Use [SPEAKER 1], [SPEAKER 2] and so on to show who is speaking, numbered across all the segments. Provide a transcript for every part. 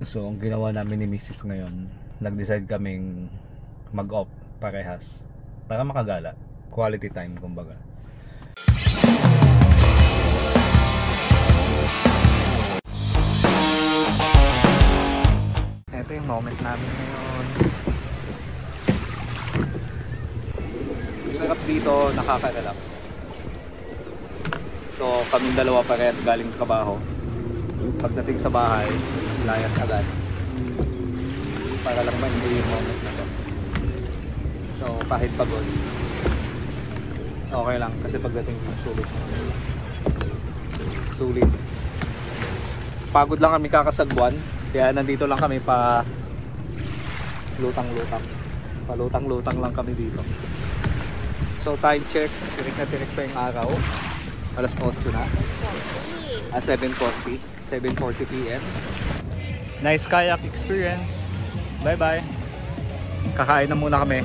[SPEAKER 1] So ang ginawa namin ni Mrs. ngayon, nag-decide kaming mag-off parehas para makagala. Quality time kumbaga. Ito yung moment namin ngayon. Sarap dito, nakaka-relax. So kaming dalawa parehas galing trabaho. Pagdating sa bahay, layas agad para lang ma-enjoy yung moment na to. So kahit pagod, okay lang kasi pagdating ng sulit. Pagod lang kami kakasagbuan, kaya nandito lang kami pa lutang lang kami dito. So time check, tirik na tirik pa yung araw, alas 8 na, 7:40 PM. Nice kayak experience. Bye bye. Kakain na muna kami.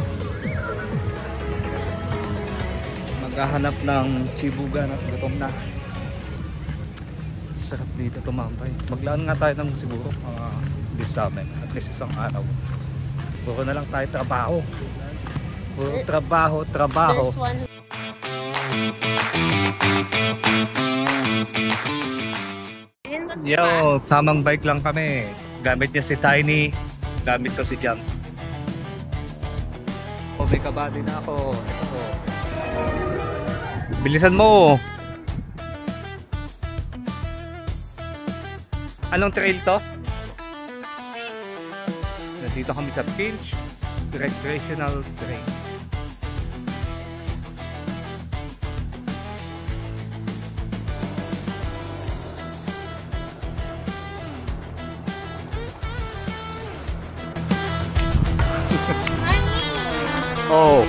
[SPEAKER 1] Maghahanap ng chibuga na. Gutom na. Sarap dito tumambay. Maglaan nga tayo ng siguro this summer. At least isang araw. Puro na lang tayo trabaho. Puro trabaho. Yo, tamang bike lang kami. Gamit niya si Tiny, gamit ko si Jam. Oh, may kabady na ako. Ito. Bilisan mo. Anong trail to? Nandito kami sa Pinch Recreational Trail. Oh.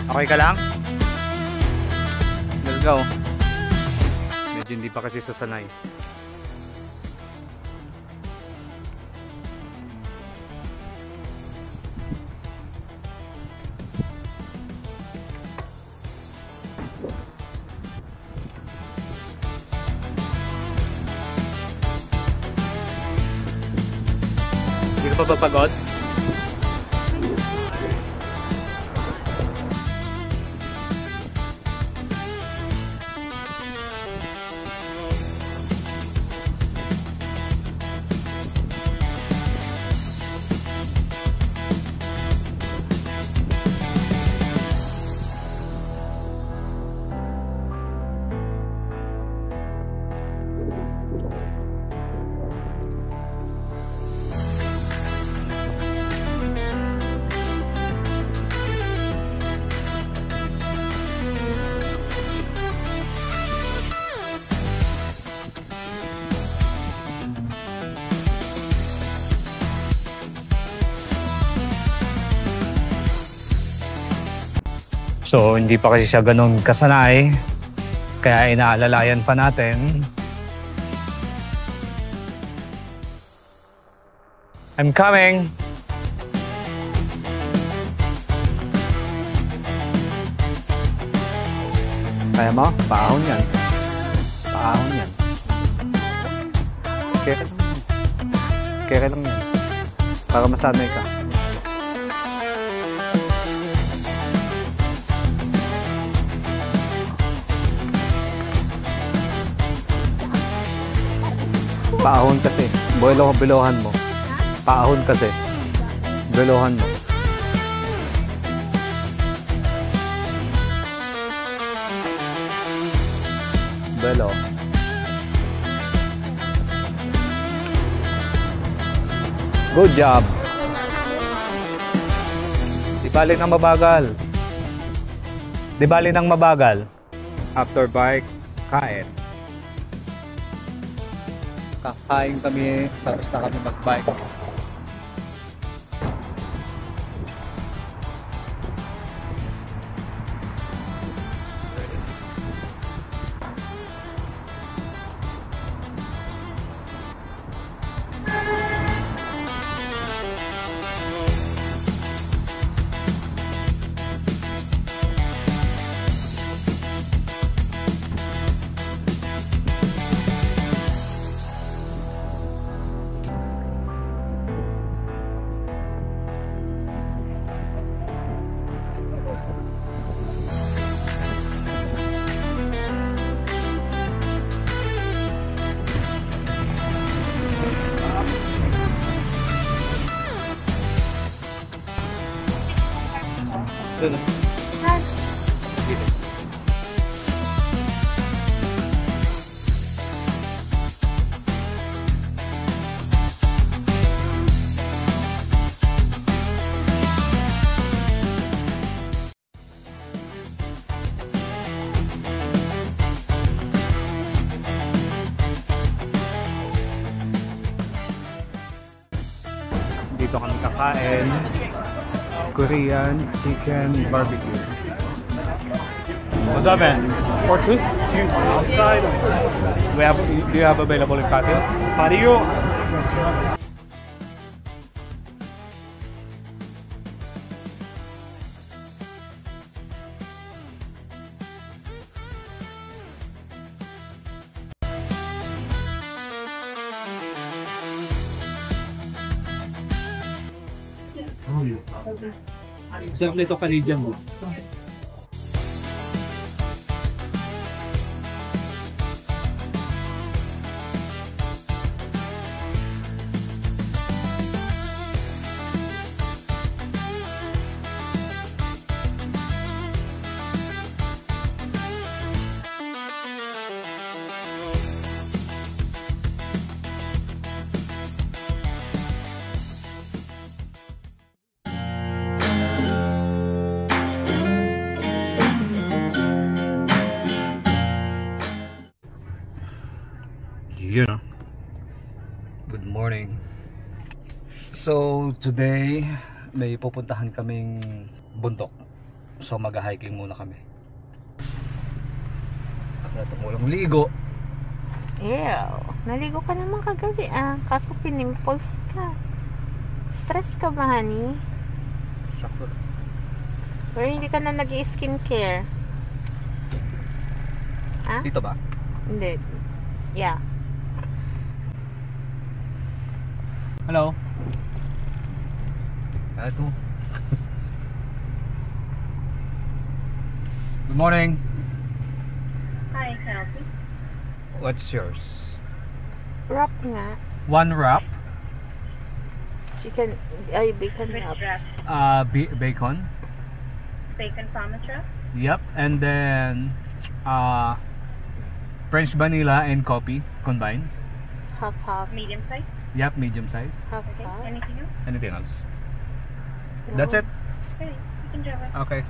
[SPEAKER 1] Okay ka lang? Let's go. Medyo hindi pa kasi sasanay. Hindi ka pa papagod? So hindi pa kasi siya ganun kasanay, kaya inaalalayan pa natin. I'm coming! Kaya mo? Paahon yan. Paahon yan. Kere lang yan. Para masanay ka. Paahon kasi. Bilohan mo. Paahon kasi. Bilohan mo. Belo. Good job. Di bali nang mabagal. Di bali nang mabagal. After bike, kain. Kakain kami, tapos na kami mag-bike. Doon.
[SPEAKER 2] Saan?
[SPEAKER 1] Dito. Dito kami kakain. Korean chicken barbecue.
[SPEAKER 3] What's up, man? For two? Two outside. Do you have available in patio? Patio. Sarap na ito Canadian mo.
[SPEAKER 1] You know. Good morning. So today may pupuntahan kaming bundok. So mag-hiking muna kami. At walang ligo.
[SPEAKER 2] Ew. Naligo ka naman kagabi kaso pinimples ka. Stress ka ba, honey?
[SPEAKER 1] Sakto.
[SPEAKER 2] Or hindi ka na nag-skincare? Ha?
[SPEAKER 1] Dito ba?
[SPEAKER 2] Hindi. Yeah.
[SPEAKER 1] Hello. Ito. Good morning.
[SPEAKER 4] Hi, can I help you?
[SPEAKER 1] What's yours?
[SPEAKER 2] Wrap nga.
[SPEAKER 1] One wrap.
[SPEAKER 2] Bacon
[SPEAKER 4] Which
[SPEAKER 2] wrap.
[SPEAKER 4] wrap?
[SPEAKER 1] Bacon.
[SPEAKER 4] Bacon promise wrap?
[SPEAKER 1] Yep. And then French vanilla and coffee combined.
[SPEAKER 2] Half.
[SPEAKER 4] Medium size?
[SPEAKER 1] Yep, medium size.
[SPEAKER 2] Half.
[SPEAKER 4] Okay. Anything else?
[SPEAKER 1] Anything else?
[SPEAKER 2] No.
[SPEAKER 1] That's it.
[SPEAKER 4] Okay, you can drive it.
[SPEAKER 1] Okay.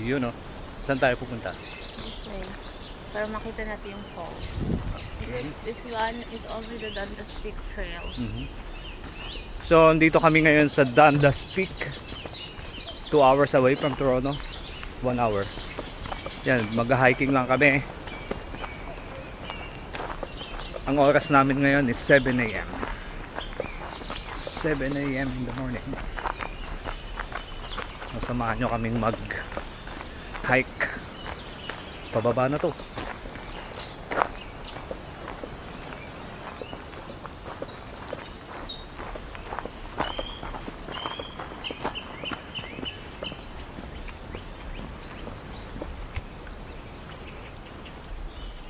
[SPEAKER 1] Yun o. Saan tayo pupunta?
[SPEAKER 2] This way. Para makita natin yung falls. This one is already done the steep trail.
[SPEAKER 1] Mm-hmm. So, dito kami ngayon sa Dundas Peak. 2 hours away from Toronto. 1 hour. Yan, mag-hiking lang kami. Ang oras namin ngayon is 7 AM. 7 AM in the morning. Masamahan nyo kaming mag-hike. Pababa na to.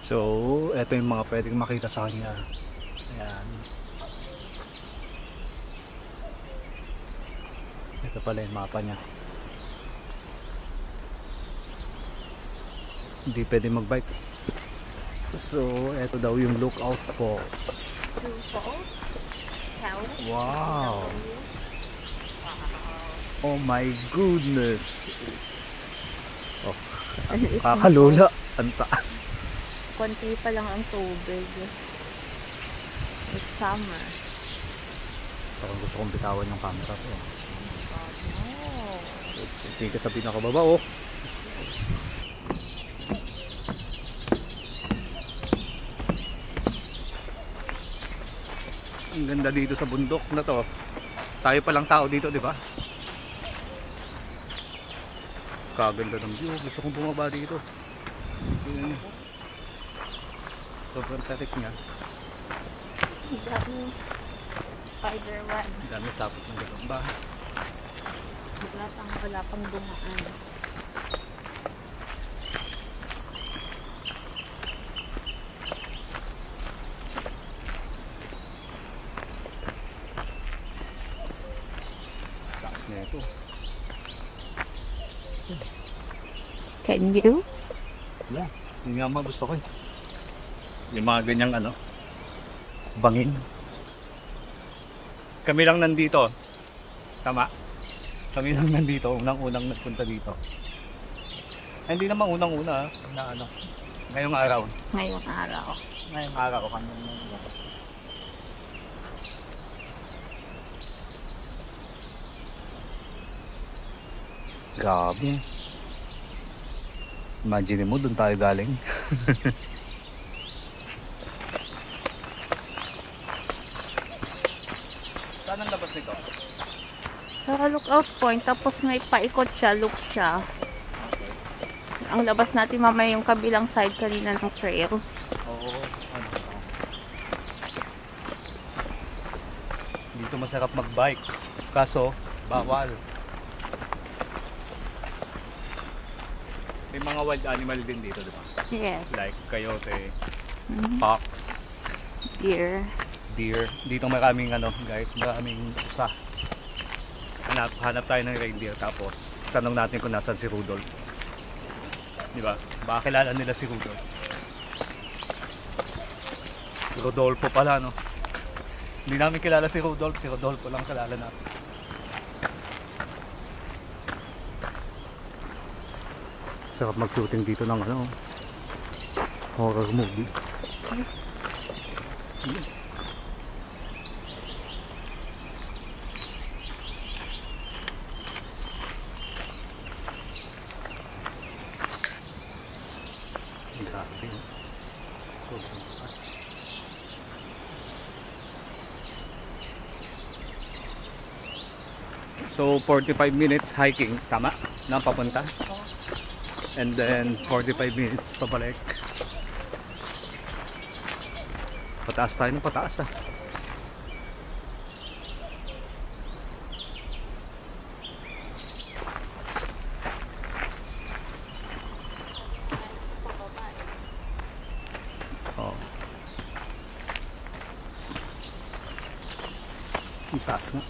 [SPEAKER 1] So, eto yung mga pwedeng makita sa kanya. Ayan. Ito pala yung mapa niya. Hindi pwede magbike. So, eto daw yung lookout falls. Wow! Oh my goodness! Oh, kakalula. Ang taas.
[SPEAKER 2] Konti pa lang ang tubig. It's summer.
[SPEAKER 1] Parang gusto kong bitawan yung camera ko.
[SPEAKER 2] Oh.
[SPEAKER 1] Hindi ka tabi nakababa, oh. Ang ganda dito sa bundok na to. Tayo palang tao dito, di ba? Kaganda ng view. Gusto kong bumaba dito. Tingnan niyo. Sobrang tarik niya.
[SPEAKER 2] Dami spider web.
[SPEAKER 1] Dami tapos ng gagamba.
[SPEAKER 2] Wala pang dumaan.
[SPEAKER 1] Taas na ito.
[SPEAKER 2] Can you?
[SPEAKER 1] Yeah. Yun nga mga gusto ko eh. Yung mga ganyang ano, bangin. Kami lang nandito. Tama? Kami lang nandito. Unang-unang nagpunta dito. Ay, hindi naman unang-una na ano. Ngayong araw.
[SPEAKER 2] Ngayong araw.
[SPEAKER 1] Ngayong araw kami. Grabe. Imagine mo, doon tayo galing. Saan ang labas nito?
[SPEAKER 2] Sa lookout point, tapos may paikot siya, loop siya. Ang labas natin mamaya yung kabilang side kanina ng trail.
[SPEAKER 1] Oo. Ano? Dito masarap magbike. Kaso, bawal. May mga wild animal din dito, di ba?
[SPEAKER 2] Yes.
[SPEAKER 1] Like coyote,
[SPEAKER 2] Mhm.
[SPEAKER 1] fox,
[SPEAKER 2] Deer.
[SPEAKER 1] deer. Dito maraming ano, guys, maraming usa. Hanap tayo ng reindeer tapos tanong natin kung nasan si Rudolph. Di ba? Baka kilala nila si Rudolph. Rodolfo pala, no? Hindi namin kilala si Rudolph. Si Rodolfo lang kilala natin. Sarap mag-shooting dito ng ano, horror movie. Grabe. So 45 minutes hiking, tama? Na papunta. And then 45 minutes pabalik. Pataas tayo ng pataas ah. Oh. Ang taas nga.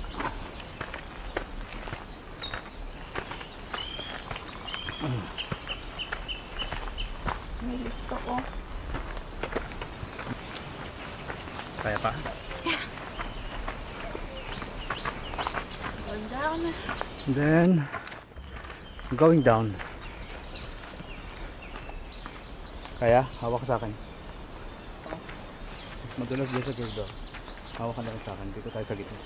[SPEAKER 2] May lift ko.
[SPEAKER 1] Kaya pa?
[SPEAKER 2] Going down.
[SPEAKER 1] Then going down. Kaya hawak sa akin. Madulas dito sa gildo. Hawak ka na sa akin. Dito tayo sa gitna.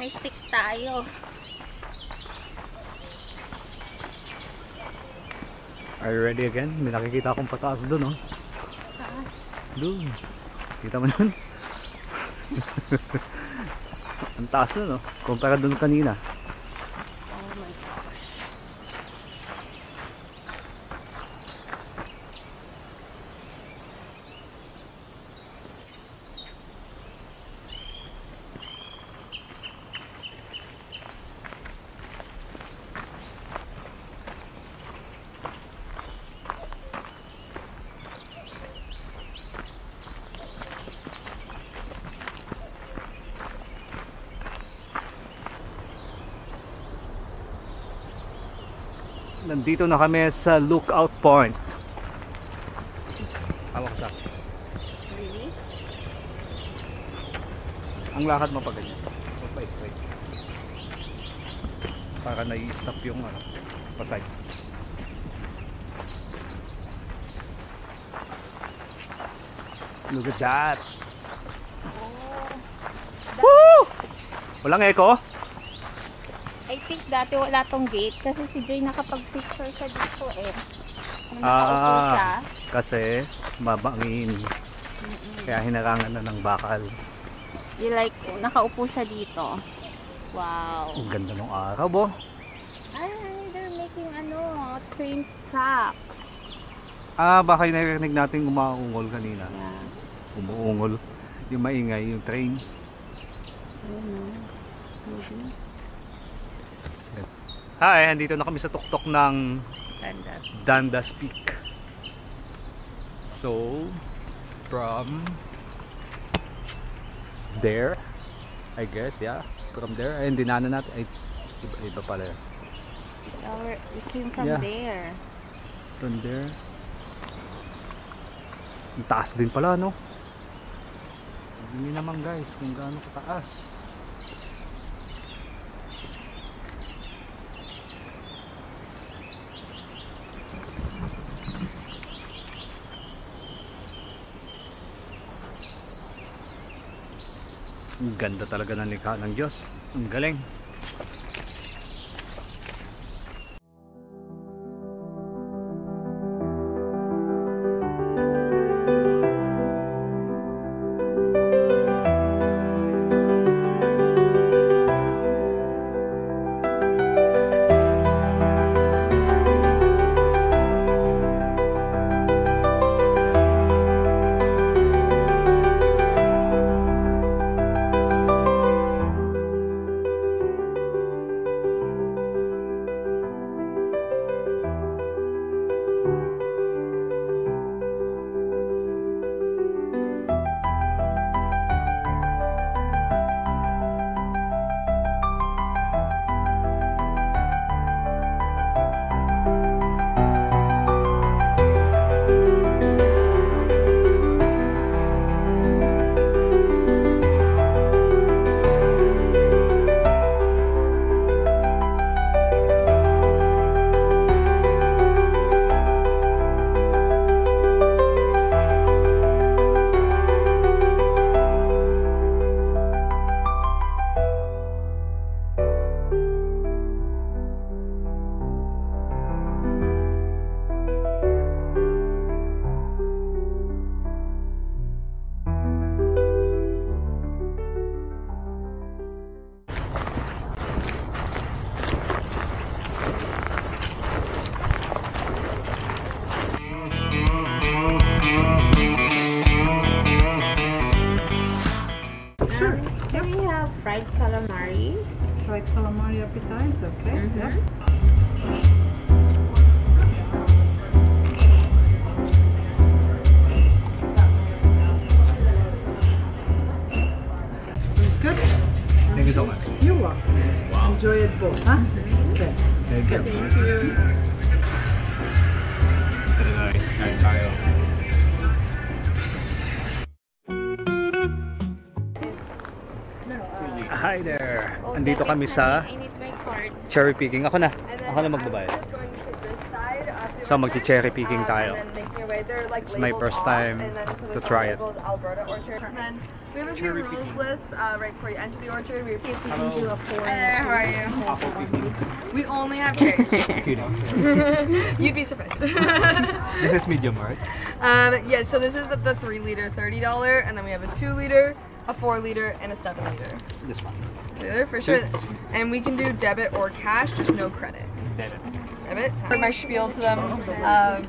[SPEAKER 2] may stick tayo.
[SPEAKER 1] Are you ready again? May nakikita akong pataas doon, oh.
[SPEAKER 2] Saan?
[SPEAKER 1] Doon. Kita mo yun? Ang taas nun, oh. Kumpara doon kanina.
[SPEAKER 2] Oh my gosh.
[SPEAKER 1] Nandito na kami sa lookout point. Tama ko sa.
[SPEAKER 2] Really?
[SPEAKER 1] Ang lakad mo pa ganyan. Straight. Para nai-stop yung ano, pasay. Look at that. Woo! Walang echo?
[SPEAKER 2] I think dati wala tong gate kasi si Joy nakapag-picture siya dito eh. Nung nakaupo siya.
[SPEAKER 1] Kasi mabangin. Kaya hinarangan na ng bakal.
[SPEAKER 2] Like, nakaupo siya dito. Wow.
[SPEAKER 1] Ang ganda ng araw, bo.
[SPEAKER 2] Ay, they're making train tracks.
[SPEAKER 1] Baka yung narinig natin umaungol kanina.
[SPEAKER 2] Yeah.
[SPEAKER 1] Umuungol. Yung maingay, yung train. Hi, andito na kami sa tuktok ng Dundas Peak. So, from there, I guess, yeah. From there, ay hindi na natin. Ay, iba pala.
[SPEAKER 2] We came from there.
[SPEAKER 1] From there. Ang taas din pala, no? Hindi naman guys kung gaano kataas. Ang ganda talaga ng likha ng Diyos. Ang galing.
[SPEAKER 2] Fried calamari.
[SPEAKER 5] Fried calamari appetizer, okay? Yeah. Good.
[SPEAKER 1] Thank you so much.
[SPEAKER 5] You're welcome. Wow. Enjoy it both, huh? Okay.
[SPEAKER 1] Thank you.
[SPEAKER 5] Thank you.
[SPEAKER 1] Tara guys, kain tayo. Hi there! Andito kami sa
[SPEAKER 2] I need my card.
[SPEAKER 1] cherry picking. Ako na magbabayad. So magti-cherry picking tayo. It's my first time to try it.
[SPEAKER 6] And then We have a few rules lists right before you enter the orchard. We
[SPEAKER 1] Hello.
[SPEAKER 6] Hi there, how are you?
[SPEAKER 1] Apple picking.
[SPEAKER 6] We only have cherries.
[SPEAKER 1] Kidding.
[SPEAKER 6] You'd be surprised.
[SPEAKER 1] This is medium, right?
[SPEAKER 6] Yeah, so this is the 3 liter $30, and then we have a 2 liter, a 4 liter, and a 7 liter.
[SPEAKER 1] This one.
[SPEAKER 6] For sure. And we can do debit or cash, just no credit.
[SPEAKER 1] Debit.
[SPEAKER 6] Debit. I my spiel to them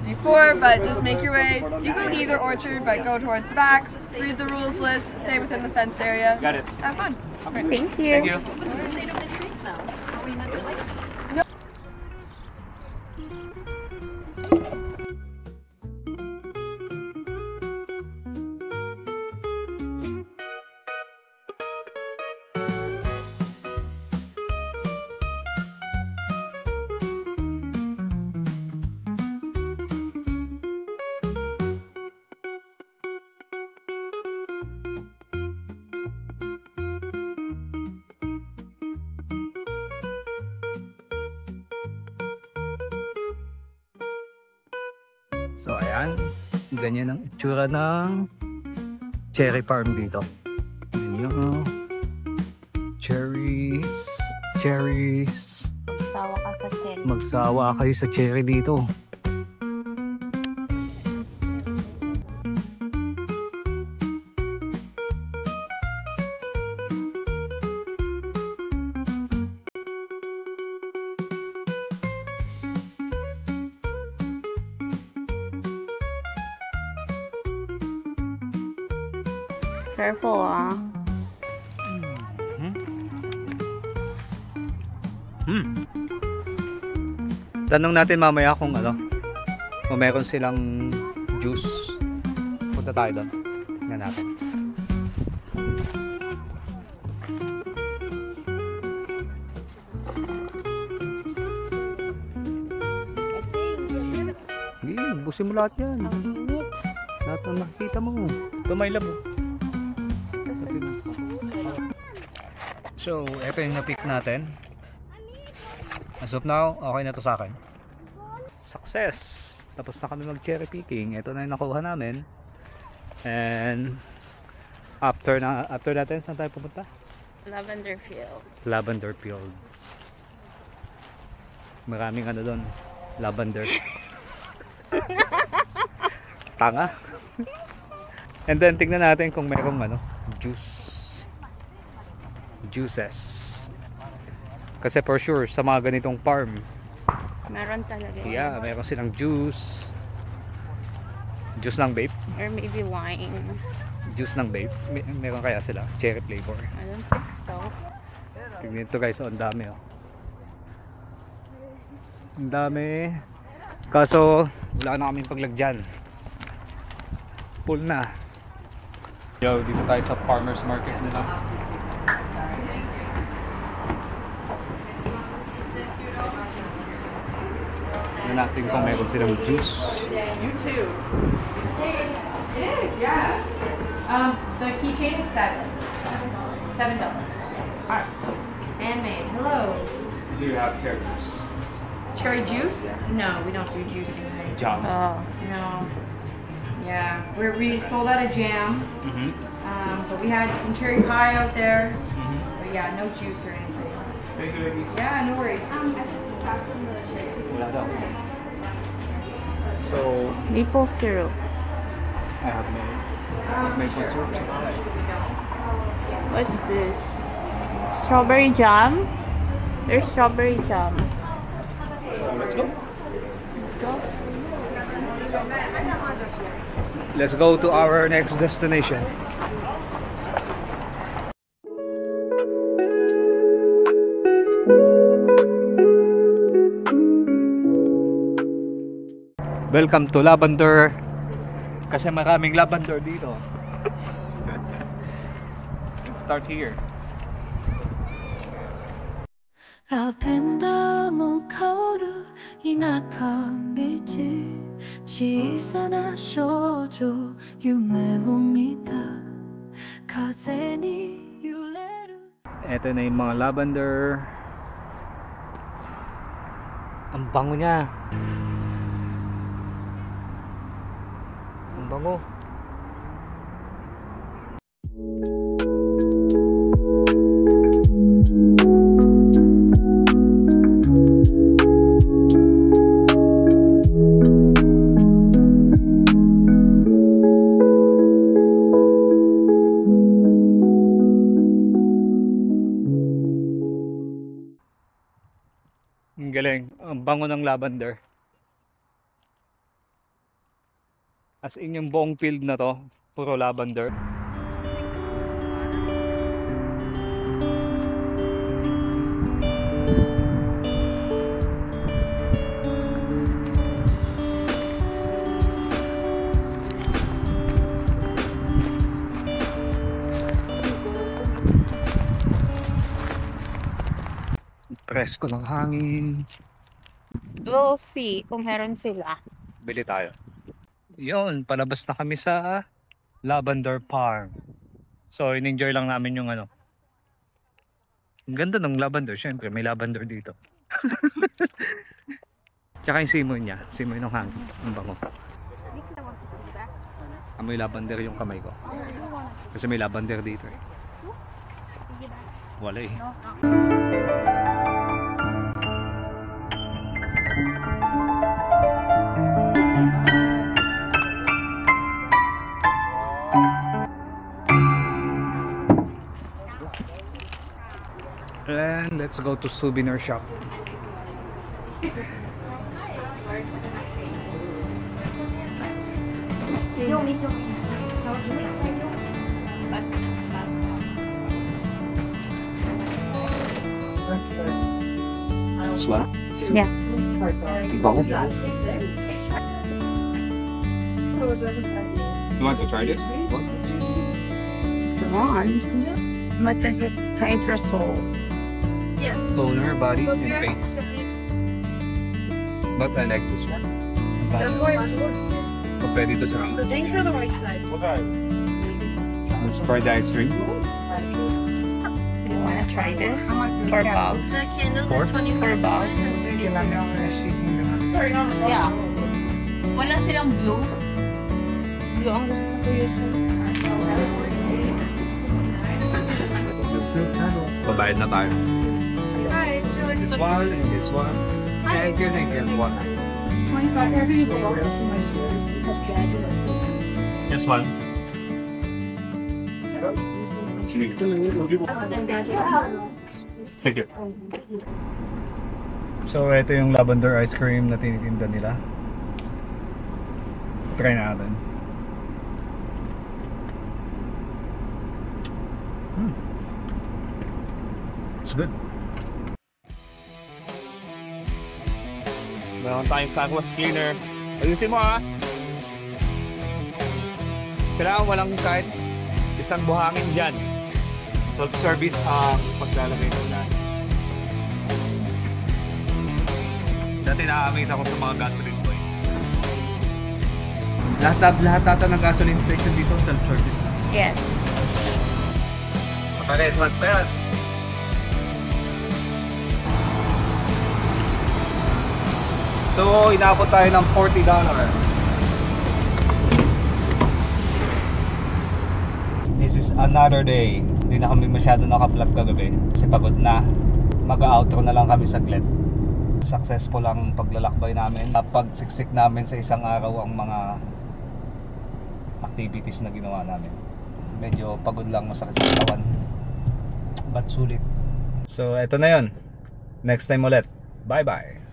[SPEAKER 6] before, but just make your way. You go either orchard, but go towards the back. Read the rules list. Stay within the fenced area.
[SPEAKER 1] Got it.
[SPEAKER 6] Have fun.
[SPEAKER 1] Okay.
[SPEAKER 2] Thank you.
[SPEAKER 1] Thank you. So ayan, ganyan ang itsura ng cherry farm dito. Ayan yung cherries.
[SPEAKER 2] Sawa ka kasi.
[SPEAKER 1] Magsawa kayo sa cherry dito.
[SPEAKER 2] Careful ah.
[SPEAKER 1] Tanong natin mamaya kung kung meron silang juice. Punta tayo doon. Tingnan natin. Hindi, busin mo lahat yan. Lahat na nakikita mo. Ito may labo. So, ito yung na-pick natin. As of now, okay na to sa akin. Success! Tapos na kami mag-cherry picking. Ito na yung nakuha namin. And after natin, saan tayo pupunta?
[SPEAKER 2] Lavender fields.
[SPEAKER 1] Lavender fields. Maraming doon. Lavender. Tanga. And then tingnan natin kung merong juices. Kasi for sure sa mga ganitong farm,
[SPEAKER 2] Meron talaga.
[SPEAKER 1] yeah, meron silang juice. Juice ng vape.
[SPEAKER 2] Or maybe wine.
[SPEAKER 1] Juice ng vape. Meron kaya sila cherry flavor.
[SPEAKER 2] I don't think so.
[SPEAKER 1] Tingnan ito guys, ang dami Ang dami. Kaso wala na kaming paglagyan. Full na. Yo, dito tayo sa farmers market nila. Tignan natin kung meron silang juice.
[SPEAKER 7] You too. It is, yeah. The keychain is $7.
[SPEAKER 1] Hi.
[SPEAKER 7] Handmade. Hello.
[SPEAKER 1] Do you have cherry juice?
[SPEAKER 7] Cherry juice? No, we don't do juicing.
[SPEAKER 1] Jam.
[SPEAKER 2] Oh.
[SPEAKER 7] No. Yeah, we sold out of jam, but we had some cherry pie out there. But yeah, no juice or anything.
[SPEAKER 1] Thank you, ladies.
[SPEAKER 7] Yeah, no worries.
[SPEAKER 6] I just talked from the cherry.
[SPEAKER 1] Wala daw. So,
[SPEAKER 2] Maple syrup.
[SPEAKER 1] I have maple syrup.
[SPEAKER 2] What's this? Strawberry jam? There's strawberry jam.
[SPEAKER 1] Let's go. Let's go to our next destination. Welcome to Lavender. Kasi maraming lavender dito. Let's start here.
[SPEAKER 8] 라벤더 목걸이田舎道小さな少女夢を見た風に揺れる
[SPEAKER 1] Ito na yung mga lavender. Ang bango niya. Ang bango. Galing. Ang bango ng lavender. As in yung buong field na to, puro lavender. Presko ng hangin.
[SPEAKER 2] We'll see kung meron sila.
[SPEAKER 1] Bili tayo. Yun, palabas na kami sa Lavender Farm. So, in-enjoy lang namin yung ano. Ang ganda ng lavender. Siyempre, may lavender dito. Tsaka yung simoy niya. Simoy ng hangin. Ang bango. Amoy lavender yung kamay ko. Kasi may lavender dito eh. Wala eh. And let's go to souvenir shop. This one?
[SPEAKER 2] Yeah.
[SPEAKER 1] You want to try this?
[SPEAKER 2] What's this? Hydrosol.
[SPEAKER 1] Toner, body, and face. But I like this one. Compare dito sa akin. Let's try the ice cream.
[SPEAKER 2] You wanna try this? 4 bucks. 4 bucks. Yeah. Wala silang blue. Blue ang gusto ko yung
[SPEAKER 1] Babayad na tayo. This one and this one. Thank you, one. This one. Thank you. So, ito yung lavender ice cream na tinitinda nila. Try natin. It's good. Meron tayong Kagwas cleaner. Ayusin mo ha. Kailangan walang kahit isang buhangin dyan. Self-service ang paglalagay ng gas. Dati na-amaze ako sa mga gasoline boys. Lahat ata ng gasoline station dito self-service na.
[SPEAKER 2] Yes.
[SPEAKER 1] Makalit man pa yan. So, inabot tayo ng $40. This is another day. Hindi na kami masyado naka-vlog kagabi kasi pagod na. Mag-outro na lang kami saglit. Successful ang paglalakbay namin. Napagsiksik namin sa isang araw ang mga activities na ginawa namin. Medyo pagod lang, masakit sa katawan. But sulit. So, eto na yun. Next time ulit. Bye-bye.